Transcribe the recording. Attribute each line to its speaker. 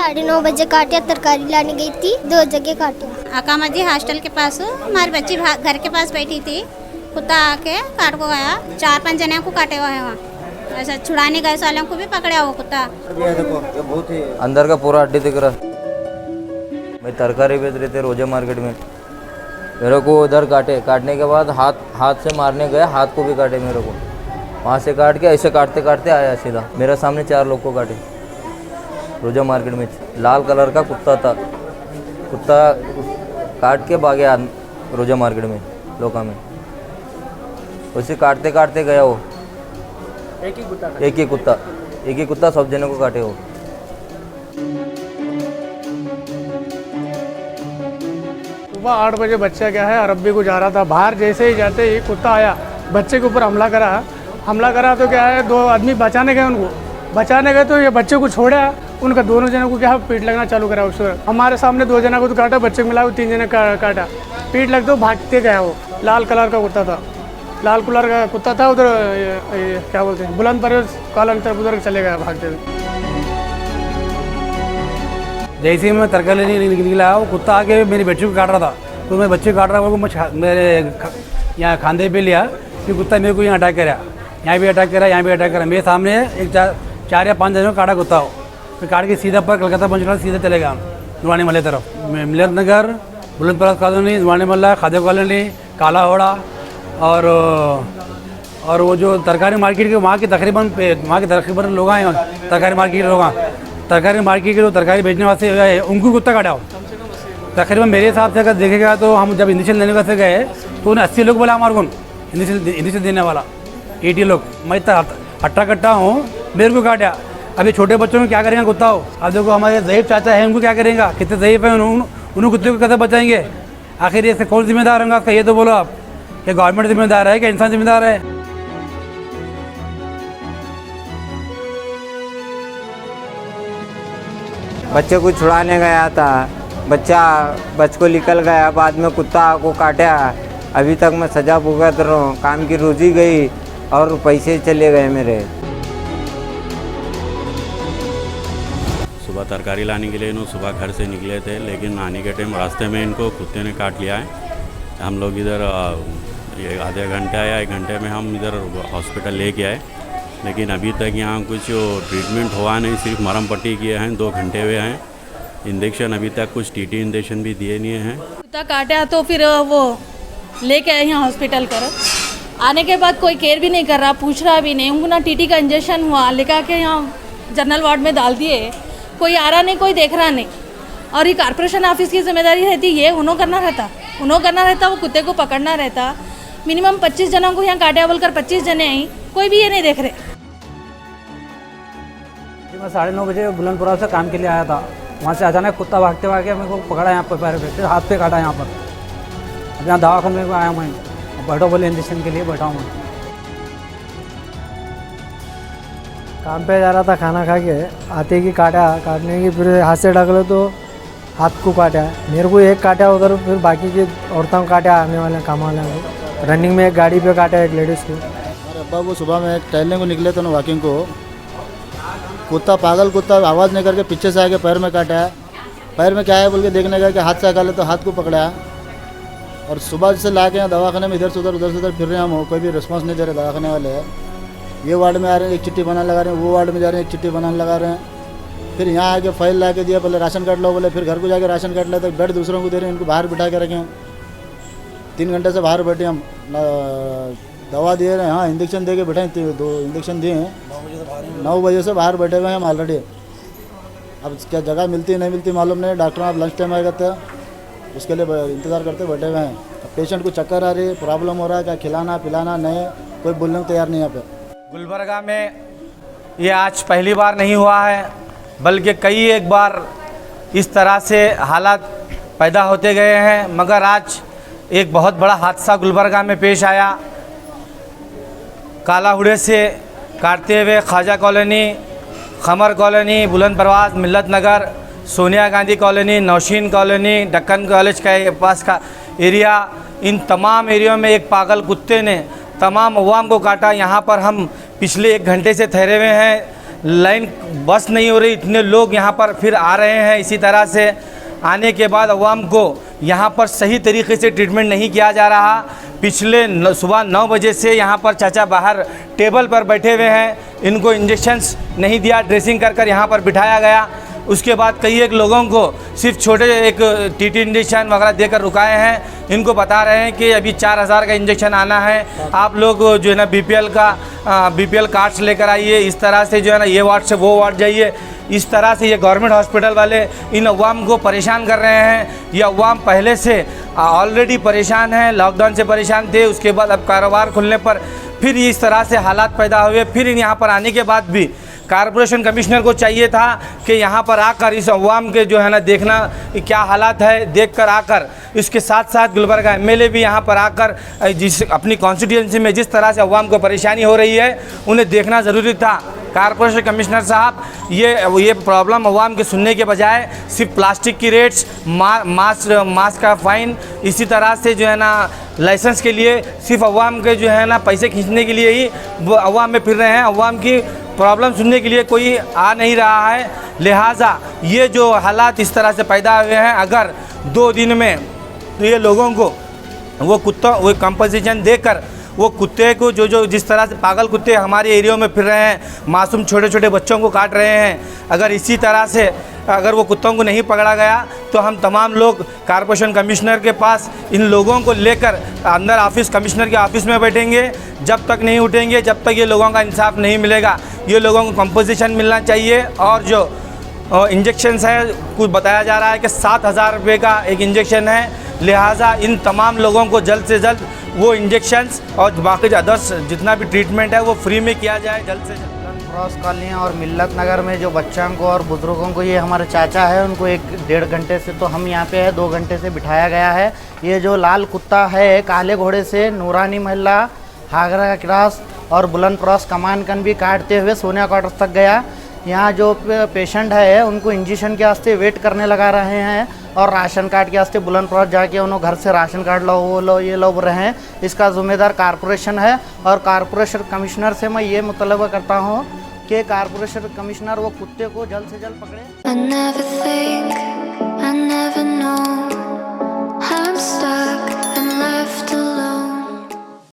Speaker 1: 9:30 बजे काटे, तरकारी लाने गई थी, 2 जगह काटे।
Speaker 2: अकामा जी हॉस्टल के पास हूँ, हमारी बच्ची घर के पास बैठी थी, कुत्ता आके काट को गया, 4-5 जने को काटे हुए हैं वहाँ। ऐसा छुड़ाने गए वालों को भी पकड़ा वो कुत्ता।
Speaker 3: अंदर का पूरा हड्डी दिख रहा। मैं तरकारी बेच रहे थे रोजा मार्केट में, मेरे को उधर काटने के बाद हाथ से मारने गया, हाथ को भी काटे मेरे को। वहाँ से काट के ऐसे काटते काटते आया सीधा मेरा सामने, 4 लोग को काटे रोजा मार्केट में। लाल कलर का कुत्ता था, कुत्ता काट के भाग गया रोजा मार्केट में लोका में। उसे काटते काटते गया वो। एक ही कुत्ता सब जने को काटे वो।
Speaker 4: सुबह 8 बजे बच्चा क्या है अरबी को जा रहा था, बाहर जैसे ही जाते ही कुत्ता आया, बच्चे के ऊपर हमला करा तो क्या है 2 आदमी बचाने गए तो ये बच्चे को छोड़ा, उनका दोनों जनों को क्या पीठ लगना चालू करा। उसको हमारे सामने 2 जना को तो काटा, बच्चे को मिला 3 जने काटा, पीठ लग तो भागते गया वो। लाल कलर का कुत्ता था, उधर क्या बोलते हैं बुलंद पर कॉलोनी तरफ उधर चले गया भागते हुए।
Speaker 5: जैसे ही मैं तरकारी लेने निकला, वो कुत्ता आके मेरी बच्ची को काट रहा था, तो मैं बच्चे काट रहा था, मैं मेरे यहाँ खांधे पे लिया कि कुत्ता मेरे को यहाँ अटैक करा, यहाँ भी अटैक करा। मेरे सामने एक 4 या 5 जनों काटा कुत्ता हो। मैं काट के सीधा पर कलकत्ता पहुँचना, सीधा चले गया नुवानी मल्ले तरफ। मिलत नगर, बुलंदपरास कॉलोनी, नुवानी मल्ला, खादे कॉलोनी, काला होड़ा और वो जो तरकारी मार्केट के वहाँ के तकरीबन लोग हैं, तरकारी मार्केट के जो तरकारी बेचने वाले उनको कुत्ता काटा हो। तकरीबन मेरे हिसाब से अगर देखेगा तो हम जब इंजेक्शन लेने वास्ते गए तो उन्हें 80 लोग बोला हमारे को इंजेक्शन देने वाला, 80 लोग। मैं इतना हट्टा कट्टा हूँ, मेरे को काटा। अभी छोटे बच्चों में क्या करेंगे कुत्ता हो। अब देखो हमारे ज़ईफ़ चाचा है, उनको क्या करेंगे, कितने ज़ईफ़ हैं, उन्होंने कुत्ते को कैसे बचाएंगे। आखिर इससे कौन जिम्मेदार होगा आपका, ये तो बोलो आप। कि गवर्नमेंट जिम्मेदार है कि इंसान जिम्मेदार है।
Speaker 6: बच्चे को छुड़ाने गया था, बच्चे को निकल गया, बाद में कुत्ता को काटा। अभी तक मैं सजा भुगत रहा हूँ, काम की रोजी गई और पैसे चले गए मेरे।
Speaker 7: सुबह तरकारी लाने के लिए इन्होंने सुबह घर से निकले थे, लेकिन आने के टाइम रास्ते में इनको कुत्ते ने काट लिया है। हम लोग इधर आधे घंटे या 1 घंटे में हम इधर हॉस्पिटल लेके आए, लेकिन अभी तक यहाँ कुछ ट्रीटमेंट हुआ नहीं, सिर्फ मरहम पट्टी किए हैं, 2 घंटे हुए हैं। इंजेक्शन अभी तक कुछ टीटी इंजेक्शन भी दिए नहीं हैं।
Speaker 8: कुत्ता काटा तो फिर वो लेके आए यहाँ हॉस्पिटल कर, आने के बाद कोई केयर भी नहीं कर रहा, पूछ रहा भी नहीं। उनको ना टीटी का इंजेक्शन हुआ, लेकर के यहाँ जनरल वार्ड में डाल दिए, कोई आ रहा नहीं, कोई देख रहा नहीं। और ये कॉर्पोरेशन ऑफिस की जिम्मेदारी रहती, ये उन्हों करना रहता, वो कुत्ते को पकड़ना रहता। मिनिमम 25 जनों को यहाँ काटा बोलकर 25 जने आई, कोई भी ये नहीं देख रहे।
Speaker 5: मैं 9:30 बजे बुलंदपुरा से काम के लिए आया था, वहाँ से अचानक कुत्ता भागते मेरे को पकड़ा, यहाँ पर पैर पे हाथ पे काटा यहाँ पर। अब यहाँ दवाखाने में आया मैं, बैठो बोले इंजेक्शन के लिए बैठा हूँ मैं।
Speaker 4: काम पे जा रहा था, खाना खा के आते ही काटने की, फिर हाथ से ढकलो तो हाथ को काटा। मेरे को एक काटा उधर, फिर बाकी की औरतों को काटा, आने वाले काम वाले को। रनिंग में एक गाड़ी पे काटा, एक लेडीज़ को।
Speaker 9: अरे अब्बा वो सुबह में टहलने को निकले थे ना वॉकिंग को, कुत्ता पागल कुत्ता आवाज़ नहीं करके पीछे से आके पैर में काटा। पैर में क्या है बोल के देखने गया कि हाथ से हटा ले तो हाथ को पकड़ा। और सुबह से ला के यहाँ दवाखाने में इधर से उधर फिर रहे हैं हम, कोई भी रिस्पॉन्स नहीं दे रहे दवाखाने वाले। ये वार्ड में आ रहे हैं, एक चिट्ठी बनाने लगा रहे हैं, वो वार्ड में जा रहे हैं, एक चिट्ठी बनाने लगा रहे हैं। फिर यहाँ आके फाइल ला के दिया, पहले राशन कार्ड लो बोले, फिर घर को जाके राशन कार्ड लेते, बेड दूसरों को दे रहे हैं, इनको बाहर बिठा के रखे हैं। 3 घंटे से बाहर बैठे हम, दवा दे रहे हैं, हाँ इंजेक्शन दे के बैठे हैं, 2 इंजेक्शन दिए हैं। 9 बजे से बाहर बैठे हुए हैं हम ऑलरेडी। अब क्या जगह मिलती है नहीं मिलती मालूम नहीं। डॉक्टर आप लंच टाइम आएगा तो उसके लिए इंतज़ार करते बैठे हुए हैं। पेशेंट को चक्कर आ रही है, प्रॉब्लम हो रहा है, क्या खिलाना पिलाना नहीं, कोई बोलने को तैयार नहीं यहाँ पे।
Speaker 10: गुलबर्गा में ये आज पहली बार नहीं हुआ है, बल्कि कई एक बार इस तरह से हालात पैदा होते गए हैं, मगर आज एक बहुत बड़ा हादसा गुलबर्गा में पेश आया। कालाहुड़े से काटते हुए Khwaja colony, Qamar colony, Buland Parwaz, Millat Nagar, Sonia Gandhi colony, Naushin colony, Deccan college के पास का एरिया, इन तमाम एरिया में एक पागल कुत्ते ने तमाम अवाम को काटा। यहाँ पर हम पिछले 1 घंटे से ठहरे हुए हैं। लाइन बस नहीं हो रही, इतने लोग यहाँ पर फिर आ रहे हैं। इसी तरह से आने के बाद अवाम को यहाँ पर सही तरीके से ट्रीटमेंट नहीं किया जा रहा। पिछले सुबह 9 बजे से यहाँ पर चाचा बाहर टेबल पर बैठे हुए हैं, इनको इंजेक्शंस नहीं दिया, ड्रेसिंग कर कर यहाँ पर बिठाया गया। उसके बाद कई एक लोगों को सिर्फ छोटे एक टीटी इंजेक्शन वगैरह देकर रुकाए हैं। इनको बता रहे हैं कि अभी 4000 का इंजेक्शन आना है, आप लोग जो है ना बीपीएल कार्ड्स लेकर आइए, इस तरह से जो है ना ये वार्ड से वो वार्ड जाइए। इस तरह से ये गवर्नमेंट हॉस्पिटल वाले इन अवाम को परेशान कर रहे हैं। ये अवाम पहले से ऑलरेडी परेशान है, लॉकडाउन से परेशान थे, उसके बाद अब कारोबार खुलने पर फिर इस तरह से हालात पैदा हुए। फिर यहाँ पर आने के बाद भी कारपोरेशन कमिश्नर को चाहिए था कि यहाँ पर आकर इस अवाम के जो है ना देखना क्या हालात है, देखकर आकर इसके साथ साथ गुलबर्गा एमएलए भी यहाँ पर आकर जिस अपनी कॉन्स्टिट्यूंसी में जिस तरह से अवाम को परेशानी हो रही है उन्हें देखना ज़रूरी था। कारपोरेशन कमिश्नर साहब ये प्रॉब्लम अवाम के सुनने के बजाय सिर्फ प्लास्टिक की रेट्स, मास्क का फ़ाइन, इसी तरह से जो है ना लाइसेंस के लिए सिर्फ अवाम के जो है ना पैसे खींचने के लिए ही वो अवाम में फिर रहे हैं। अवाम की प्रॉब्लम सुनने के लिए कोई आ नहीं रहा है। लिहाजा ये जो हालात इस तरह से पैदा हुए हैं, अगर 2 दिन में तो ये लोगों को वो कंपनसेशन देकर वो कुत्ते को जो जिस तरह से पागल कुत्ते हमारे एरिया में फिर रहे हैं, मासूम छोटे छोटे बच्चों को काट रहे हैं, अगर इसी तरह से अगर वो कुत्तों को नहीं पकड़ा गया तो हम तमाम लोग कारपोरेशन कमिश्नर के पास इन लोगों को लेकर अंदर ऑफिस कमिश्नर के ऑफिस में बैठेंगे। जब तक नहीं उठेंगे, जब तक ये लोगों का इंसाफ नहीं मिलेगा, ये लोगों को कंपोजिशन मिलना चाहिए। और जो इंजेक्शन्स है, कुछ बताया जा रहा है कि 7000 रुपये का एक इंजेक्शन है। लिहाजा इन तमाम लोगों को जल्द से जल्द वो इंजेक्शन्स और बाकी अदर्स जितना भी ट्रीटमेंट है वो फ्री में किया जाए जल्द से जल्द।
Speaker 11: क्रॉस कॉलोनी और मिल्लत नगर में जो बच्चों को और बुज़ुर्गों को, ये हमारे चाचा है, उनको 1-1.5 घंटे से तो हम यहाँ पे है 2 घंटे से बिठाया गया है। ये जो लाल कुत्ता है काले घोड़े से नूरानी महल्ला, हागरा क्रॉस और बुलंद क्रॉस कमानकन भी काटते हुए सोनिया क्वार्टर्स तक गया। यहाँ जो पेशेंट है उनको इंजेक्शन के वास्ते वेट करने लगा रहे हैं और राशन कार्ड के वास्ते बुलंद क्रॉस जाके उन्होंने घर से राशन कार्ड लो, वो लो, ये लो रहे हैं। इसका जिम्मेदार कारपोरेशन है और कारपोरेशन कमिश्नर से मैं ये मुतालबा करता हूँ कि कारपोरेशन कमिश्नर वो कुत्ते को जल्द से जल्द पकड़े।